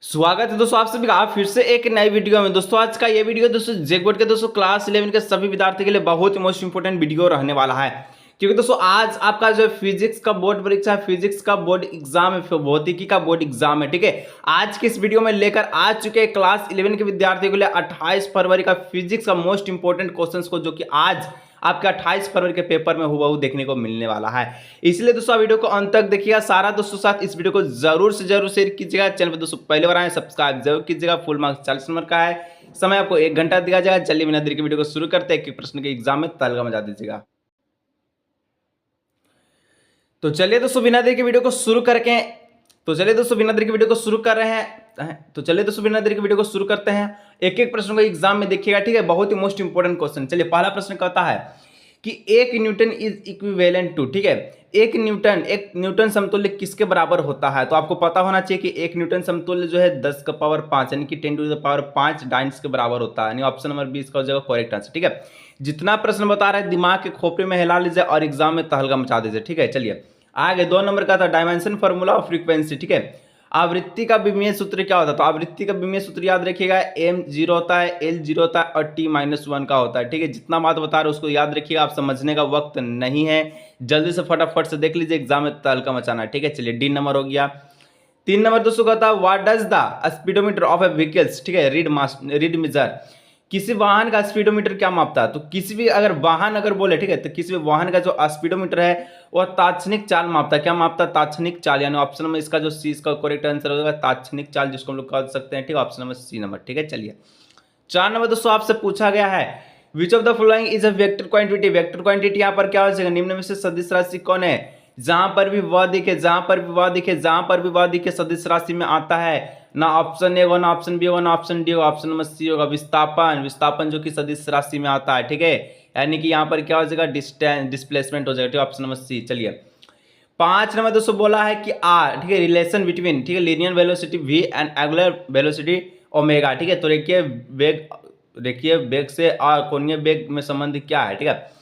स्वागत है दोस्तों आप सभी का फिर से एक नई वीडियो में। दोस्तों आज का ये वीडियो दोस्तों जेकबोर्ड के दोस्तों क्लास 11 के सभी विद्यार्थी के लिए बहुत ही मोस्ट इंपोर्टेंट वीडियो रहने वाला है, क्योंकि दोस्तों आज आपका जो फिजिक्स का बोर्ड परीक्षा है, फिजिक्स का बोर्ड एग्जाम है, भौतिकी का बोर्ड एग्जाम है। ठीक है, आज की इस वीडियो में लेकर आ चुके हैं क्लास 11 के विद्यार्थियों के लिए 28 फरवरी का फिजिक्स का मोस्ट इंपोर्टेंट क्वेश्चन को, जो कि आज आपके 28 फरवरी के पेपर में हुबहू देखने को मिलने वाला है। इसलिए दोस्तों वीडियो को अंत तक देखिएगा, सारा दोस्तों साथ इस वीडियो को जरूर से जरूर शेयर कीजिएगा। चैनल पर दोस्तों पहले बार आए सब्सक्राइब जरूर कीजिएगा। फुल मार्क्स 40 नंबर का है, समय आपको 1 घंटा दिया जाएगा। चलिए बिना देरी के वीडियो को शुरू करते हैं। एक प्रश्न के एग्जाम में तलगा मचा दीजिएगा। तो चलिए दोस्तों बिना देरी के वीडियो को शुरू करते हैं। तो चलिए दोस्तों बिना देरी के वीडियो को शुरू करते हैं। एक एक प्रश्न को एग्जाम में देखिएगा। ठीक है, बहुत ही मोस्ट इंपोर्टेंट क्वेश्चन। चलिए पहला प्रश्न कहता है कि एक न्यूटन इज इक्विवेलेंट टू, ठीक है, एक न्यूटन समतुल्य किसके बराबर होता है। तो आपको पता होना चाहिए कि एक न्यूटन समतुल्य जो है 10 का पावर 5 यानी कि 10 टू द पावर 5 डाइन्स के बराबर होता है। यानी ऑप्शन नंबर 20 का हो जाएगा करेक्ट आंसर। ठीक है, जितना प्रश्न बता रहा है दिमाग के खोपड़े में हिला लीजिए और एग्जाम में तहलका मचा दीजिए। ठीक है, चलिए आगे 2 नंबर का था डायमेंशन फॉर्मूला ऑफ फ्रीक्वेंसी। ठीक है, आवृत्ति का विमीय सूत्र क्या होता है। तो आवृत्ति का विमीय सूत्र याद रखिएगा, m 0 होता है, l 0 होता है और t-1 का होता है। ठीक है, जितना बात बता रहे उसको याद रखिएगा। आप समझने का वक्त नहीं है, जल्दी से फटाफट से देख लीजिए, एग्जाम में तहलका मचाना है। ठीक है, चलिए डी नंबर हो गया। 3 नंबर दोस्तों कहता है what does the speedometer of A vehicles, ठीक है, रीड मेजर। किसी वाहन का स्पीडोमीटर क्या मापता है। तो किसी भी अगर वाहन अगर बोले, ठीक है, तो किसी भी वाहन का जो स्पीडोमीटर है वह तात्क्षणिक चाल मापता है। क्या मापता है? तात्क्षणिक चाल। यानी ऑप्शन में इसका जो सी इसका करेक्ट आंसर होगा तात्क्षणिक चाल, जिसको हम लोग कह सकते हैं। ठीक है, ऑप्शन नंबर सी नंबर। ठीक है, चलिए 4 नंबर दोस्तों आपसे पूछा गया है which of the following is a vector quantity. Vector quantity यहाँ पर क्या हो जाएगा, निम्न में से सदिश राशि कौन है। जहां पर भी वह दिखे सदिश राशि में आता है। ना ऑप्शन ए होगा, ना ऑप्शन बी होगा, ना ऑप्शन डी होगा, ऑप्शन नंबर सी होगा विस्थापन जो कि सदिश राशि में आता है। ठीक है, यानी कि यहाँ पर क्या हो जाएगा, डिस्प्लेसमेंट हो जाएगा। ठीक है, ऑप्शन नंबर सी। चलिए 5 नंबर दोस्तों बोला है कि आर, ठीक है, रिलेशन बिटवीन, ठीक है, linear velocity v and angular velocity omega. ठीक है, तो देखिए वेग से और कोणीय वेग में संबंध क्या है। ठीक है,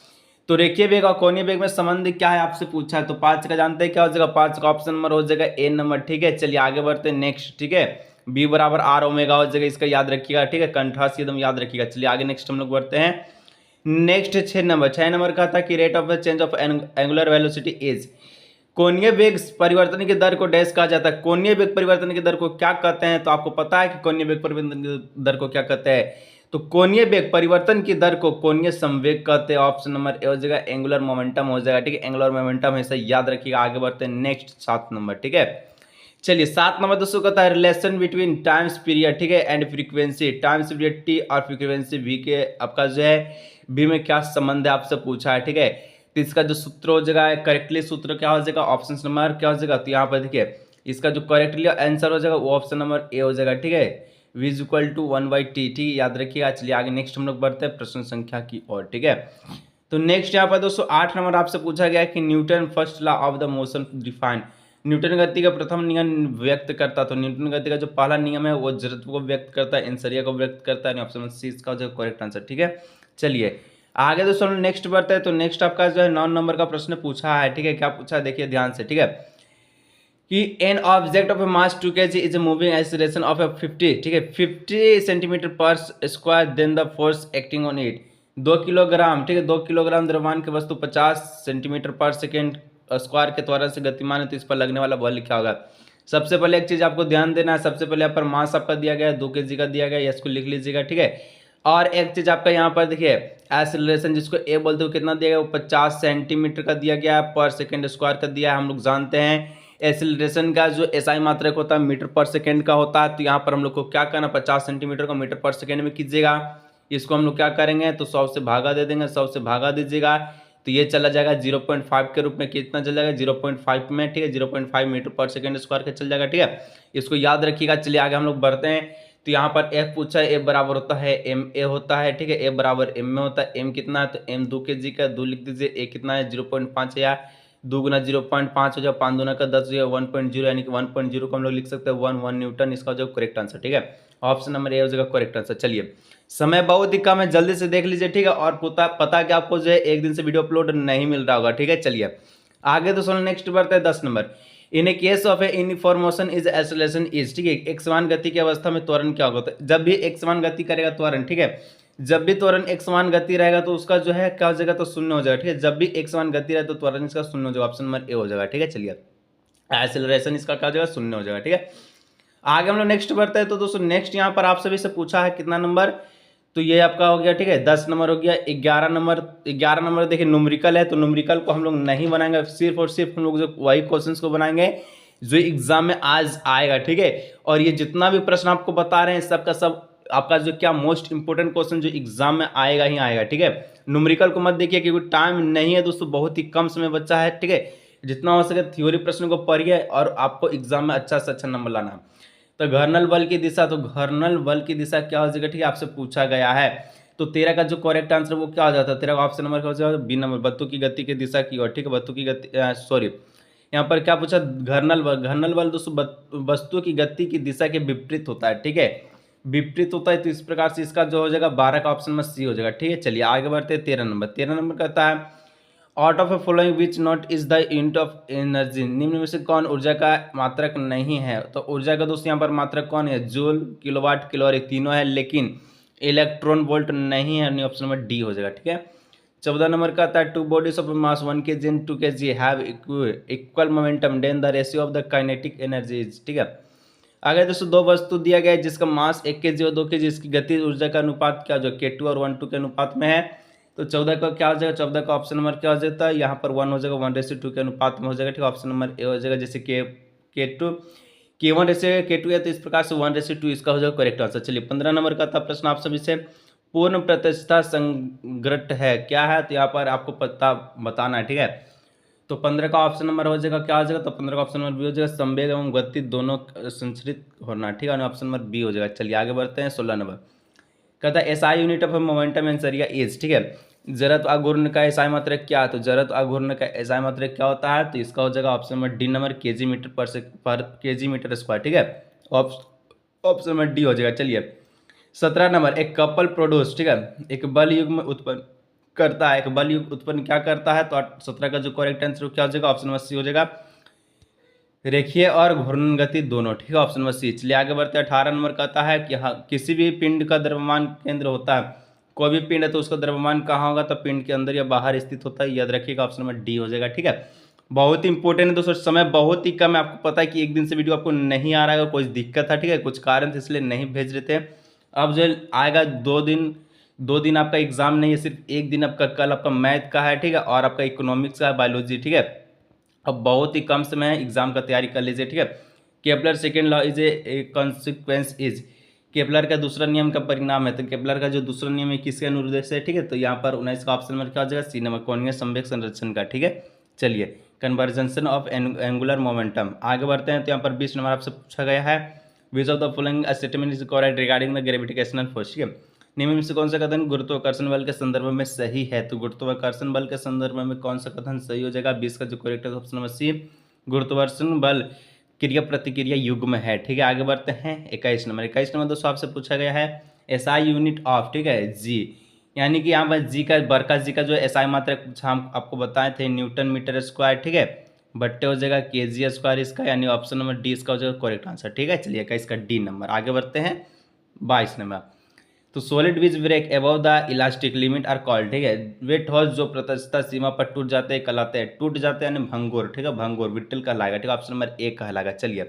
तो रेखीय वेग और कोणीय वेग में संबंध क्या है आपसे पूछा है। तो 5 का जानते हैं क्या हो जाएगा, 5 का ऑप्शन नंबर हो जाएगा ए नंबर। ठीक है, चलिए आगे बढ़ते हैं नेक्स्ट। ठीक है, बी बराबर आर ओमेगा हो जाएगा, इसका याद रखिएगा। ठीक है, कंठास एकदम याद रखिएगा। चलिए आगे नेक्स्ट हम लोग बढ़ते हैं। नेक्स्ट 6 नंबर का था कि rate of change of angular velocity is. कोणीय वेग परिवर्तन की दर को डैश कहा जाता है। कोणीय वेग परिवर्तन की दर को क्या कहते हैं। तो आपको पता है कि कोणीय वेग परिवर्तन की दर को क्या कहते हैं। तो कोणीय वेग परिवर्तन की दर को कोणीय संवेग कहते हैं। ऑप्शन नंबर ए हो जाएगा एंगुलर मोमेंटम हो जाएगा। ठीक है, एंगुलर मोमेंटम है, सही याद रखिएगा। आगे बढ़ते हैं नेक्स्ट 7 नंबर। ठीक है, चलिए 7 नंबर दोस्तों कहता है रिलेशन बिटवीन टाइम्स पीरियड, ठीक है, and frequency. Times period T और फ्रीक्वेंसी वी के आपका जो है बी में क्या संबंध है आपसे पूछा है। ठीक है, तो इसका जो सूत्र हो जाएगा करेक्टली सूत्र क्या हो जाएगा, ऑप्शन नंबर क्या हो जाएगा। तो यहाँ पर देखिए इसका जो करेक्टली आंसर हो जाएगा वो ऑप्शन नंबर ए हो जाएगा। ठीक है, v is equal to 1/t। ठीक, याद रखिएगा। चलिए आगे नेक्स्ट हम लोग बढ़ते हैं प्रश्न संख्या की ओर। ठीक है, तो नेक्स्ट यहाँ पर दोस्तों 8 नंबर आपसे पूछा गया कि Newton first law of the motion define. Newton गति का प्रथम नियम व्यक्त करता। तो न्यूटन गति का जो पहला नियम है वो जड़त्व को व्यक्त करता है, इंसरिया को व्यक्त करता है। ऑप्शन सी इसका जो करेक्ट आंसर। ठीक है, चलिए आगे दोस्तों नेक्स्ट बढ़ते हैं। तो नेक्स्ट आपका जो है 9 नंबर का प्रश्न पूछा है। ठीक है, क्या पूछा है देखिए ध्यान से। ठीक है, कि an object of a mass 2 kg is moving acceleration of 50, ठीक है, 50 सेंटीमीटर पर square then the force acting on it. 2 kilogram, ठीक है, 2 किलोग्राम द्रव्यमान की वस्तु 50 सेंटीमीटर पर सेकेंड स्क्वायर के त्वरण से गतिमान है, तो इस पर लगने वाला बल लिखा होगा। सबसे पहले एक चीज आपको ध्यान देना है, सबसे पहले यहाँ पर मास आपका दिया गया है 2 kg का दिया गया है, इसको लिख लीजिएगा। ठीक है, और एक चीज आपका यहाँ पर देखिए एक्सीलरेशन जिसको ए बोलते हो कितना दिया गया, वो 50 सेंटीमीटर का दिया गया है, पर सेकेंड स्क्वायर का दिया है। हम लोग जानते हैं एक्सीलरेशन का जो एसआई मात्रक होता है मीटर पर सेकेंड का होता है। तो यहाँ पर हम लोग को क्या करना, 50 सेंटीमीटर को मीटर पर सेकेंड में कीजिएगा। इसको हम लोग क्या करेंगे, तो 100 से भागा दे देंगे, 100 से भागा दीजिएगा, तो ये चला जाएगा 0.5 के रूप में। कितना चल जाएगा 0.5 में। ठीक है, 0.5 मीटर पर सेकेंड स्क्वायर का चल जाएगा। ठीक है, इसको याद रखिएगा। चलिए आगे हम लोग बढ़ते हैं। तो यहाँ पर एफ पूछा है, एफ बराबर होता है एम ए होता है। ठीक है, एफ बराबर एम में होता है। एम कितना है, तो एम 2 kg का 2 लिख दीजिए। ए कितना है 0.5 है, 2 गुना 0.5 हो जाए, 5 दूना का 10 हो जाए 1.0, यानी कि 1.0 को हम लोग लिख सकते हैं 1 न्यूटन। इसका जो करेक्ट आंसर। ठीक है, ऑप्शन नंबर ए हो जाएगा करेक्ट आंसर। चलिए समय बहुत ही कम है, जल्दी से देख लीजिए। ठीक है, और पता कि आपको जो है एक दिन से वीडियो अपलोड नहीं मिल रहा होगा। ठीक है, चलिए आगे दोस्तों नेक्स्ट बढ़ते हैं 10 number in A case of A information is acceleration is, ठीक है, एक समान गति की अवस्था में त्वरण क्या होगा, तो जब भी एक समान गति करेगा त्वरण, ठीक है, जब भी त्वरण एक समान गति रहेगा तो उसका जो है क्या हो जाएगा, तो शून्य हो जाएगा, ठीक है, जब भी एक समान गति रहे तो त्वरण इसका शून्य हो जाएगा, ऑप्शन नंबर ए हो जाएगा, ठीक है। चलिए एक्सेलरेशन इसका क्या हो जाएगा, शून्य हो जाएगा, ठीक है। आगे हम लोग नेक्स्ट बढ़ते हैं। तो दोस्तों नेक्स्ट यहाँ पर आप सभी से पूछा है कितना नंबर, तो ये आपका हो गया, ठीक है, 10 नंबर हो गया। 11 नंबर देखिए न्यूमेरिकल है, तो न्यूमेरिकल को हम लोग नहीं बनाएंगे, सिर्फ और सिर्फ हम लोग जो वही क्वेश्चंस को बनाएंगे जो एग्जाम में आज आएगा, ठीक है। और ये जितना भी प्रश्न आपको बता रहे हैं सबका सब आपका जो क्या मोस्ट इंपोर्टेंट क्वेश्चन जो एग्जाम में आएगा ही आएगा, ठीक है। न्यूमेरिकल को मत देखिए क्योंकि टाइम नहीं है दोस्तों, बहुत ही कम समय बचा है, ठीक है। जितना हो सके थ्योरी प्रश्न को पढ़िए और आपको एग्जाम में अच्छा से अच्छा नंबर लाना है। तो घर्षण बल की दिशा, तो घर्षण बल की दिशा क्या हो जाएगा, ठीक है, आपसे पूछा गया है। तो 13 का जो करेक्ट आंसर वो क्या हो जाता है, 13 का ऑप्शन नंबर क्या हो जाएगा, बी नंबर, वस्तु की गति की दिशा की ओर, ठीक है, वस्तु की गति, सॉरी यहाँ पर क्या पूछा, घर्षण बल दोस्तों वस्तु की गति की दिशा के विपरीत होता है, ठीक है, विपरीत होता है। तो इस प्रकार से इसका जो हो जाएगा 12 का ऑप्शन में सी हो जाएगा, ठीक है। चलिए आगे बढ़ते हैं 13 नंबर कहता है out of A following which not is the unit of energy, निम्न में से कौन ऊर्जा का मात्रक नहीं है। तो ऊर्जा का दोस्तों यहाँ पर मात्रक कौन है, जूल, किलोवाट, कैलोरी तीनों है, लेकिन इलेक्ट्रॉन वोल्ट नहीं है, यानी ऑप्शन नंबर डी हो जाएगा, ठीक है। 14 नंबर का आता है two bodies of mass 1 kg and 2 kg have equal momentum then the ratio of the kinetic energy is, ठीक है। आगे दोस्तों दो वस्तु दिया गया है जिसका मास 1 kg और 2 kg, इसकी गति ऊर्जा का अनुपात क्या जो K2 और 1:2 के अनुपात में है। तो 14 का क्या हो जाएगा, 14 का ऑप्शन नंबर क्या हो जाता है, यहाँ पर 1 हो जाएगा, 1:2 के अनुपात में हो जाएगा, ठीक है, ऑप्शन नंबर ए हो जाएगा। जैसे K2 K1:K2 है तो इस प्रकार से 1:2 इसका हो जाएगा करेक्ट आंसर। चलिए 15 नंबर का था प्रश्न आप सभी से, पूर्ण प्रतिष्ठा संघट्ट है क्या है, तो यहाँ पर आपको पता बताना है, ठीक है। तो 15 का ऑप्शन नंबर हो जाएगा क्या हो जाएगा, तो 15 का ऑप्शन नंबर बी हो जाएगा, संवेग एवं गति दोनों संचरित होना, ठीक है, ऑप्शन नंबर बी हो जाएगा। चलिए आगे बढ़ते हैं 16 नंबर कहता है SI unit of momentum and area is, ठीक है, जड़त्व आघूर्ण का एसआई मात्रक क्या है, तो जड़त्व आघूर्ण का एसआई मात्रक क्या होता है, तो इसका हो जाएगा option number D number KG metre पर केजी मीटर स्क्वायर, ठीक है, ऑप्शन नंबर डी हो जाएगा। चलिए 17 नंबर एक कपल प्रोड्यूस, ठीक है, एक बल युग्म उत्पन्न करता है, एक बल युग्म उत्पन्न क्या करता है, तो 17 का जो करेक्ट आंसर क्या हो जाएगा, ऑप्शन नंबर सी हो जाएगा, रेखीय और घूर्णन गति दोनों, ठीक है, ऑप्शन नंबर सी। चलिए आगे बढ़ते हैं 18 नंबर कहता है कि हाँ किसी भी पिंड का द्रव्यमान केंद्र होता है, कोई भी पिंड है तो उसका द्रव्यमान कहाँ होगा, तो पिंड के अंदर या बाहर स्थित होता है, याद रखिएगा, ऑप्शन नंबर डी हो जाएगा, ठीक है। बहुत ही इंपॉर्टेंट है दोस्तों, समय बहुत ही कम है, आपको पता है कि एक दिन से वीडियो आपको नहीं आ रहा है, कुछ दिक्कत है, ठीक है, कुछ कारण इसलिए नहीं भेज रहे थे। अब जो आएगा 2 दिन आपका एग्जाम नहीं है, सिर्फ एक दिन आपका कल आपका मैथ का है, ठीक है, और आपका इकोनॉमिक्स का है, बायोलॉजी, ठीक है। अब बहुत ही कम समय है, एग्जाम का तैयारी कर लीजिए, ठीक है। Kepler second law is a consequence is, Kepler का दूसरा नियम का परिणाम है, तो केपलर का जो दूसरा नियम है किसके अनुदेश है, ठीक है, तो यहाँ पर 19 का ऑप्शन नंबर क्या हो जाएगा, सी नंबर, कोणीय संवेग संरक्षण का, ठीक है। चलिए कन्वर्जेंशन ऑफ एंगुलर मोमेंटम, आगे बढ़ते हैं। तो यहाँ पर 20 नंबर आपसे पूछा गया है which of the following statement is correct regarding the gravitational force, ठीक है, निम्न में से कौन सा कथन गुरुत्वाकर्षण बल के संदर्भ में सही है, तो गुरुत्वाकर्षण बल के संदर्भ में कौन सा कथन सही हो जाएगा, 20 का जो करेक्ट है ऑप्शन नंबर सी, गुरुत्वाकर्षण बल क्रिया प्रतिक्रिया युग्म है, ठीक है। आगे बढ़ते हैं 21 नंबर दोस्तों आपसे पूछा गया है एसआई यूनिट ऑफ, ठीक है, जी, यानी कि यहाँ पर जी का बरका जी का जो एसआई मात्रक हम आपको बताए थे न्यूटन मीटर स्क्वायर, ठीक है, बट्टे हो जाएगा केजी स्क्वायर इसका, यानी ऑप्शन नंबर डी इसका हो जाएगा करेक्ट आंसर, ठीक है। चलिए इसका डी नंबर। आगे बढ़ते हैं 22 नंबर, तो solid which break above the elastic limit are called, ठीक है, वे ठोस जो प्रतिष्ठा सीमा पर टूट जाते हैं कहलाते हैं, टूट जाते हैं यानी भंगुर, ठीक है, भंगुर विट्टल कहलाएगा, ठीक है, ऑप्शन नंबर ए कहलाएगा। चलिए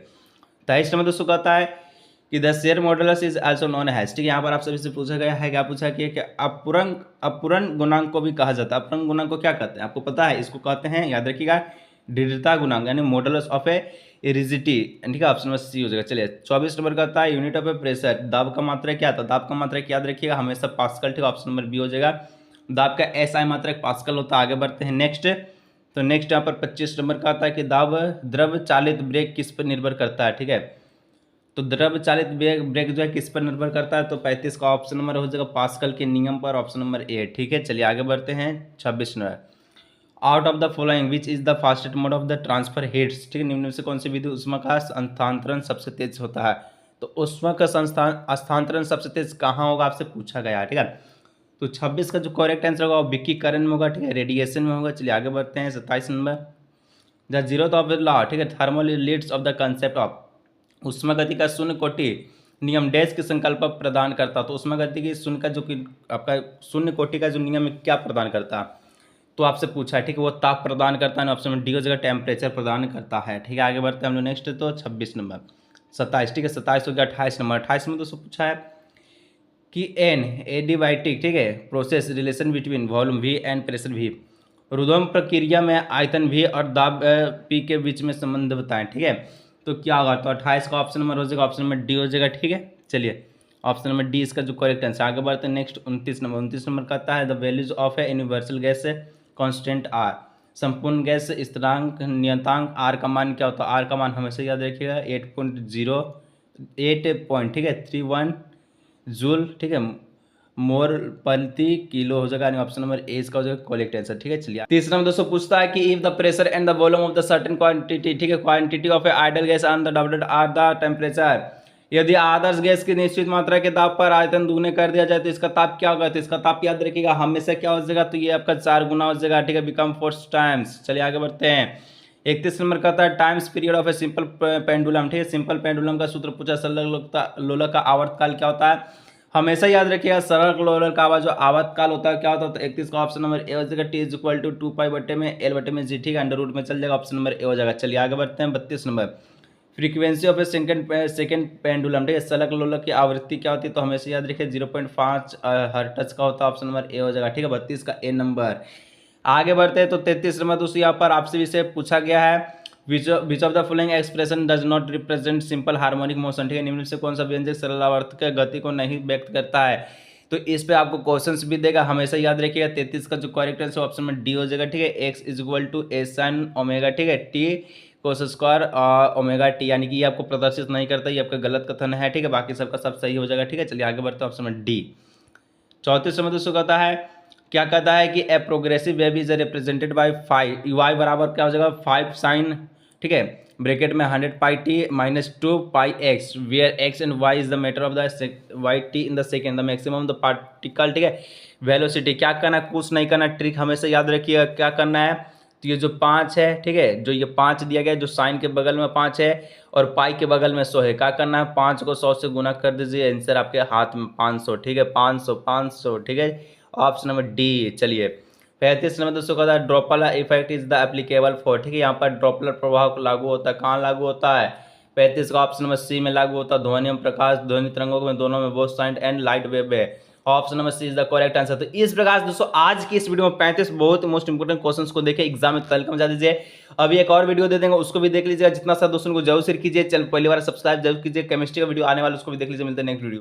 23 नंबर दोस्तों कहता है कि the share modulus is also known has, ठीक है, यहाँ पर आप सभी से पूछा गया है, क्या पूछा कि अपूर्ण गुणांक को भी कहा जाता है, अपूर्ण गुणांक को क्या कहते हैं आपको पता है, इसको कहते हैं, याद रखिएगा, दृढ़ता गुणांक यानी मॉडुलस ऑफ ए रिजिडिटी, ठीक है, ऑप्शन नंबर सी हो जाएगा। चलिए 24 नंबर का आता है यूनिट ऑफ ए प्रेशर, दाब का मात्रा क्या था, दाब का मात्रक याद रखिएगा हमेशा पास्कल, ठीक है, ऑप्शन नंबर बी हो जाएगा, दाब का एसआई मात्रक पास्कल होता है। आगे बढ़ते हैं नेक्स्ट, तो नेक्स्ट यहाँ पर 25 नंबर का आता है कि दाब द्रव चालित ब्रेक किस पर निर्भर करता है, ठीक है, तो द्रव चालित ब्रेक जो है किस पर निर्भर करता है, तो 35 का ऑप्शन नंबर हो जाएगा पास्कल के नियम पर, ऑप्शन नंबर ए, ठीक है। चलिए आगे बढ़ते हैं 26 number, out of the following which is the fastest mode of the transfer heats, ठीक है, निम्न में से कौन सी विधि उष्मा का स्थानांतरण सबसे तेज होता है, तो उष्मा का स्थानांतरण सबसे तेज कहाँ होगा आपसे पूछा गया है, ठीक है। तो 26 का जो करेक्ट आंसर होगा वो विकिकरण में होगा, ठीक है, रेडिएशन में होगा। चलिए आगे बढ़ते हैं 27 number, the zeroth of law, ठीक है, थर्मोलिट्स ऑफ द कंसेप्ट ऑफ, ऊष्मागति का शून्य कोटि नियम डैश की संकल्प प्रदान करता। तो ऊष्मागति की शून्य का जो कि आपका शून्य कोटि का जो नियम है क्या प्रदान करता, तो आपसे पूछा है, ठीक है, वो ताप प्रदान करता है, ऑप्शन में डी हो जाएगा टेम्परेचर प्रदान करता है। ठीक है, आगे बढ़ते हैं हम लोग नेक्स्ट, तो 26 नंबर 27, ठीक है, 27 हो गया, 28 नंबर 28 में दोस्तों पूछा है कि एन एडिबाइटिक, ठीक है, process relation between volume V and pressure V, रुदम प्रक्रिया में आयतन भी और दाब पी के बीच में संबंध बताएं। ठीक है, तो क्या होगा, तो 28 का ऑप्शन नंबर हो जाएगा, ऑप्शन नंबर डी हो जाएगा। ठीक है, चलिए ऑप्शन नंबर डी इसका जो करेक्ट आंसर। आगे बढ़ते हैं नेक्स्ट 29 नंबर कहता है the values of a universal gas constant R, संपूर्ण गैस स्थिरांक नियतांक आर का मान क्या होता है, आर का मान हमेशा याद रखिएगा 8.08 ठीक है 31 जूल, ठीक है, मोर प्रति किलो हो जाएगा, ऑप्शन नंबर ए इसका हो जाएगा करेक्ट आंसर। ठीक है, चलिए तीसरा में दोस्तों पूछता है कि if the pressure and the volume of the certain quantity, ठीक है, quantity of a ideal gas on the doubled are the temperature, यदि आदर्श गैस की निश्चित मात्रा के ताप पर आयतन दुगने कर दिया जाए तो इसका ताप क्या होगा, तो इसका ताप याद रखिएगा हमेशा क्या हो जाएगा, तो ये आपका 4 गुना हो जाएगा। ठीक है, बिकम 4 टाइम्स। चलिए आगे बढ़ते हैं, 31 नंबर कहता है times period of a simple pendulum, ठीक है, सिंपल पेंडुलम का सूत्र पूछा, सरल लोलक का आवर्तकाल क्या होता है, हमेशा याद रखिएगा सरल लोलक का जो आवर्तकाल होता है क्या होता है, तो 31 का ऑप्शन नंबर ए हो जाएगा, टी इज इक्वल टू 2 बटे में एल बटे में जी, ठीक है, अंडर रूट में चल जाएगा, ऑप्शन नंबर ए हो जाएगा। चलिए आगे बढ़ते हैं, 32 number frequency of A second pendulum, ठीक है, सरल लोलक की आवृत्ति क्या होती है, तो हमेशा याद रखिए 0.5 हर्ट्ज का होता है, ऑप्शन नंबर ए हो जाएगा। ठीक है, 32 का ए नंबर। आगे बढ़ते हैं तो 33 नंबर दोस्तों यहाँ पर आपसे विषय पूछा गया है which of the following expression does not represent simple harmonic motion, ठीक है, निम्न से कौन सा व्यंजक सरल आवर्तक गति को नहीं व्यक्त करता है, तो इस पे आपको क्वेश्चंस भी देगा, हमेशा याद रखिएगा 33 का जो करेक्ट आंसर ऑप्शन में डी हो जाएगा। ठीक है, X is equal to A sine omega, ठीक है, T cos square omega T, यानी कि ये आपको प्रदर्शित नहीं करता, ये आपका गलत कथन है। ठीक है, बाकी सबका सब सही हो जाएगा। ठीक है, चलिए आगे बढ़ते हैं, ऑप्शन में डी। 34 में दोस्तों कहता है क्या कहता है कि a progressive wave is represented by 5 Y बराबर क्या हो जाएगा 5 साइन, ठीक है, ब्रैकेट में 100 pi t minus 2 pi x, where x and y is the matter of the y t in the second the maximum the particle, ठीक है, velocity. क्या करना है, कुछ नहीं करना, ट्रिक हमेशा याद रखिएगा, क्या करना है, तो ये जो 5 है, ठीक है, जो ये 5 दिया गया, जो साइन के बगल में 5 है और पाई के बगल में 100 है, क्या करना है, 5 को 100 से गुना कर दीजिए, आंसर आपके हाथ में 500, ठीक है, 500, ठीक है, ऑप्शन नंबर डी। चलिए 35 नंबर दोस्तों कहता है ड्रॉपलर effect is the applicable for, ठीक है, यहाँ पर ड्रॉपलर प्रभाव लागू होता है, कहाँ लागू होता है, 35 का ऑप्शन नंबर सी में लागू होता है, ध्वनि एवं प्रकाश ध्वनि तरंगों में दोनों में both side and light wave है, option number C is the correct answer. तो इस प्रकार से दोस्तों आज की इस वीडियो में 35 बहुत मोस्ट इंपोर्टेंट क्वेश्चंस को देखे एग्जाम में कल समझा दीजिए। अभी एक और वीडियो दे देंगे, उसको भी देख लीजिएगा, जितना सा दोस्तों को जरूर शेयर कीजिए, चल पहली बार सब्सक्राइब जरूर कीजिए, केमिस्ट्री का वीडियो आने वाला उसको भी देख लीजिए। मिलते हैं नेक्स्ट वीडियो।